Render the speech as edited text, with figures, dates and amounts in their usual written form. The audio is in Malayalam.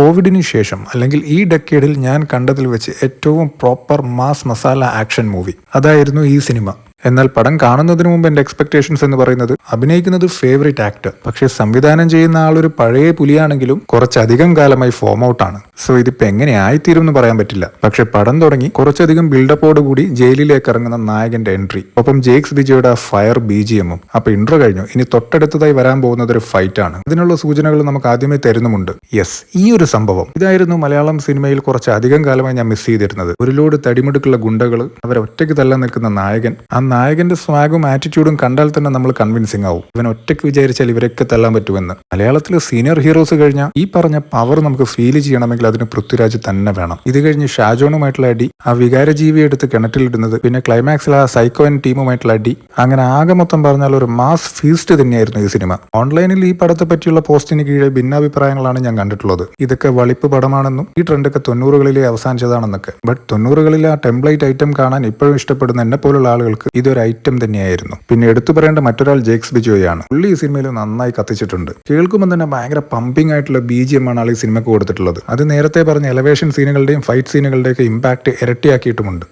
കോവിഡിന് ശേഷം അല്ലെങ്കിൽ ഈ ഡെക്കേഡിൽ ഞാൻ കണ്ടതിൽ വെച്ച് ഏറ്റവും proper mass masala action movie അതായിരുന്നു ഈ സിനിമ. എന്നാൽ പടം കാണുന്നതിന് മുമ്പ് എന്റെ എക്സ്പെക്ടേഷൻസ് എന്ന് പറയുന്നത് അഭിനയിക്കുന്നത് ഫേവറേറ്റ് ആക്ടർ, പക്ഷേ സംവിധാനം ചെയ്യുന്ന ആളൊരു പഴയ പുലിയാണെങ്കിലും കുറച്ചധികം കാലമായി ഫോം ഔട്ടാണ്. സോ ഇതിപ്പോ എങ്ങനെ ആയിത്തീരും എന്ന് പറയാൻ പറ്റില്ല. പക്ഷെ പടം തുടങ്ങി കുറച്ചധികം ബിൽഡപ്പോട് കൂടി ജയിലിലേക്ക് ഇറങ്ങുന്ന നായകന്റെ എൻട്രി, ഒപ്പം ജേക്സ് ബിജോയുടെ ഫയർ BGM-ഉം. അപ്പൊ ഇൻട്രോ കഴിഞ്ഞു, ഇനി തൊട്ടടുത്തതായി വരാൻ പോകുന്നത് ഒരു ഫൈറ്റ് ആണ്. അതിനുള്ള സൂചനകൾ നമുക്ക് ആദ്യമേ തരുന്നുമുണ്ട്. യെസ്, ഈ ഒരു സംഭവം ഇതായിരുന്നു മലയാളം സിനിമയിൽ കുറച്ച് അധികം കാലമായി ഞാൻ മിസ് ചെയ്തിരുന്നത്. ഒരു ലോഡ് തടിമിടുക്കുള്ള ഗുണ്ടകൾ, അവരെ ഒറ്റയ്ക്ക് തല്ലാൻ നിൽക്കുന്ന നായകൻ. ആ നായകന്റെ സ്വാഗും ആറ്റിറ്റ്യൂഡും കണ്ടാൽ തന്നെ നമ്മൾ കൺവിൻസിംഗ് ആവും. ഇവൻ ഒറ്റയ്ക്ക് വിചാരിച്ചാൽ ഇവരൊക്കെ തല്ലാൻ പറ്റുമെന്ന്. മലയാളത്തിലെ സീനിയർ ഹീറോസ് കഴിഞ്ഞാൽ ഈ പറഞ്ഞ പവർ നമുക്ക് ഫീൽ ചെയ്യണമെങ്കിൽ അതിന് പൃഥ്വിരാജ് തന്നെ വേണം. ഇത് കഴിഞ്ഞ് ഷാജോണുമായിട്ടുള്ള അടി, ആ വികാരജീവിയെ എടുത്ത് കിണറ്റിലിടുന്നത്, പിന്നെ ക്ലൈമാക്സിൽ ആ സൈക്കോൻ ടീമുമായിട്ടുള്ള അടി, അങ്ങനെ ആകെ മൊത്തം പറഞ്ഞാൽ ഒരു മാസ് ഫീസ്റ്റ് തന്നെയായിരുന്നു ഈ സിനിമ. ഓൺലൈനിൽ ഈ പടത്തെ പറ്റിയുള്ള പോസ്റ്റിന് കീഴെ ഭിന്നാഭിപ്രായങ്ങളാണ് ഞാൻ കണ്ടിട്ടുള്ളത്. ഇതൊക്കെ വളിപ്പ് പടമാണെന്നും ഈ ട്രെൻഡൊക്കെ 90കളിലെ അവസാനിച്ചതാണെന്നൊക്കെ. ബട്ട് 90കളിലെ ആ ടെംപ്ലേറ്റ് ഐറ്റം കാണാൻ ഇപ്പോഴും ഇഷ്ടപ്പെടുന്ന എന്നെ പോലുള്ള ആളുകൾക്ക് ഇതൊരു ഐറ്റം തന്നെയായിരുന്നു. പിന്നെ എടുത്തു പറയേണ്ട മറ്റൊരാൾ ജേക്സ് ബിജോയാണ്. പുള്ളി ഈ സിനിമയിൽ നന്നായി കത്തിച്ചിട്ടുണ്ട്. കേൾക്കുമ്പോൾ തന്നെ ഭയങ്കര പമ്പിംഗ് ആയിട്ടുള്ള BGM ആണ് ആൾ ഈ സിനിമയ്ക്ക് കൊടുത്തിട്ടുള്ളത്. അത് നേരത്തെ പറഞ്ഞ എലവേഷൻ സീനുകളുടെയും ഫൈറ്റ് സീനുകളുടെയൊക്കെ ഇമ്പാക്ട് ഇരട്ടിയാക്കിയിട്ടുമുണ്ട്.